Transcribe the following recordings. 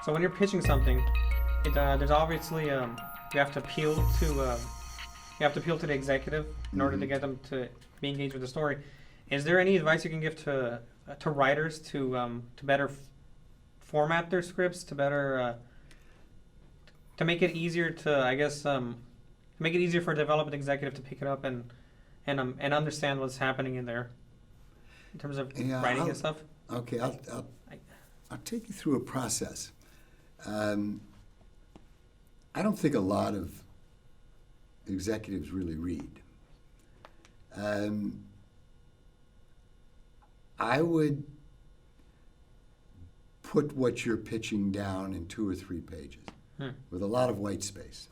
So when you're pitching something, there's obviously you have to appeal to the executive in order to get them to be engaged with the story. Is there any advice you can give to writers to better format their scripts, to better to make it easier to, I guess, make it easier for a development executive to pick it up and understand what's happening in there in terms of writing and stuff? Okay, I'll take you through a process. I don't think a lot of executives really read. I would put what you're pitching down in 2 or 3 pages with a lot of white space.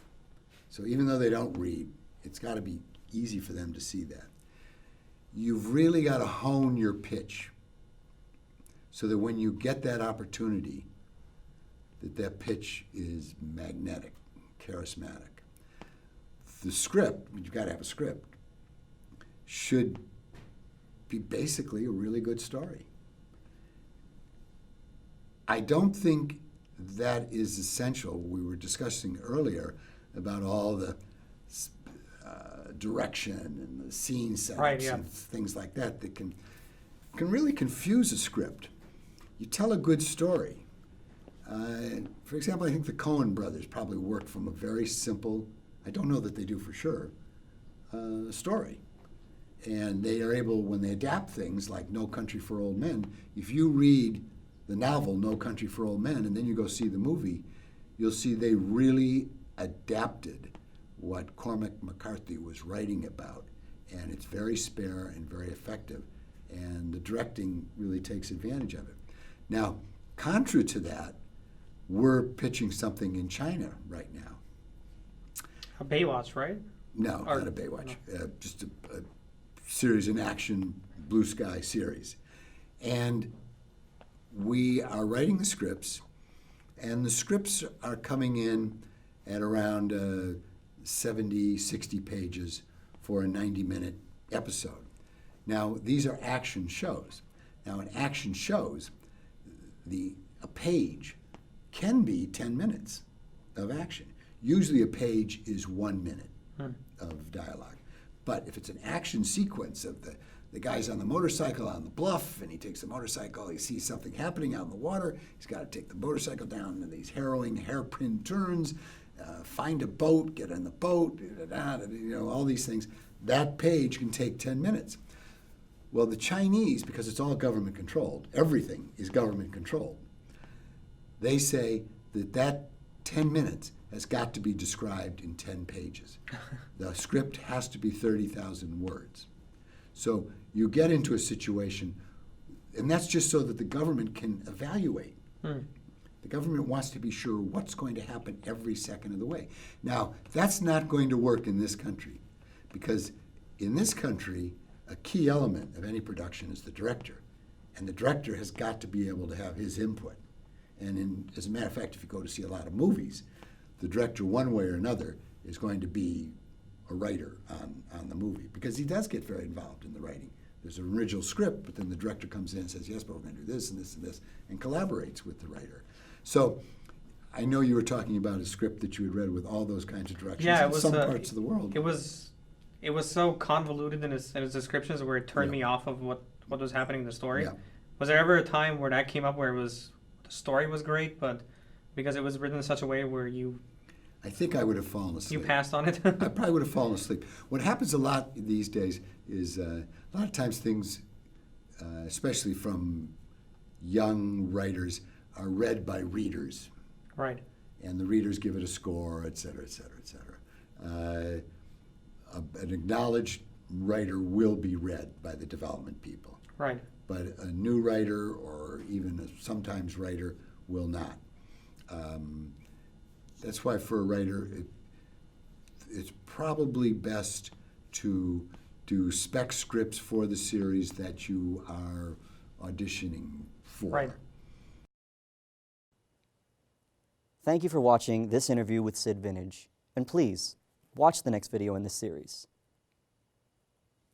So even though they don't read, it's got to be easy for them to see that. You've really got to hone your pitch so that when you get that opportunity, that pitch is magnetic, charismatic. The script, you've got to have a script, should be basically a really good story. I don't think that is essential. We were discussing earlier about all the direction and the scene setups and things like that can really confuse a script. You tell a good story. For example, I think the Coen brothers probably worked from a very simple, I don't know that they do for sure, story. And they are able, when they adapt things like No Country for Old Men, if you read the novel No Country for Old Men and then you go see the movie, you'll see they really adapted what Cormac McCarthy was writing about. And it's very spare and very effective. And the directing really takes advantage of it. Now, contra to that, we're pitching something in China right now. A Baywatch, right? No, not a Baywatch. No. Just a series in action, blue sky series. And we are writing the scripts, and the scripts are coming in at around 70, 60 pages for a 90-minute episode. Now, these are action shows. Now, in action shows, a page can be 10 minutes of action. Usually a page is 1 minute of dialogue. But if it's an action sequence of the guy's on the motorcycle on the bluff, and he takes the motorcycle, he sees something happening out in the water, he's got to take the motorcycle down in these harrowing hairpin turns, find a boat, get in the boat, all these things. That page can take 10 minutes. Well, the Chinese, because it's all government controlled, everything is government controlled, they say that 10 minutes has got to be described in 10 pages. The script has to be 30,000 words. So you get into a situation, and that's just so that the government can evaluate. The government wants to be sure what's going to happen every second of the way. Now, that's not going to work in this country, because in this country, a key element of any production is the director. And the director has got to be able to have his input. And as a matter of fact, if you go to see a lot of movies, the director, one way or another, is going to be a writer on the movie, because he does get very involved in the writing. There's an original script, but then the director comes in and says, yes, but we're going to do this and this and this, and collaborates with the writer. So I know you were talking about a script that you had read with all those kinds of directions in some parts of the world. It was so convoluted in his descriptions where it turned me off of what was happening in the story. Yeah. Was there ever a time where that came up where the story was great, but because it was written in such a way where I think I would have fallen asleep. You passed on it? I probably would have fallen asleep. What happens a lot these days is a lot of times things, especially from young writers, are read by readers. Right. And the readers give it a score, et cetera, et cetera, et cetera. An acknowledged writer will be read by the development people. Right. But a new writer or even a sometimes writer will not. That's why for a writer, it's probably best to do spec scripts for the series that you are auditioning for. Right. Thank you for watching this interview with Syd Vinnedge, and please watch the next video in this series.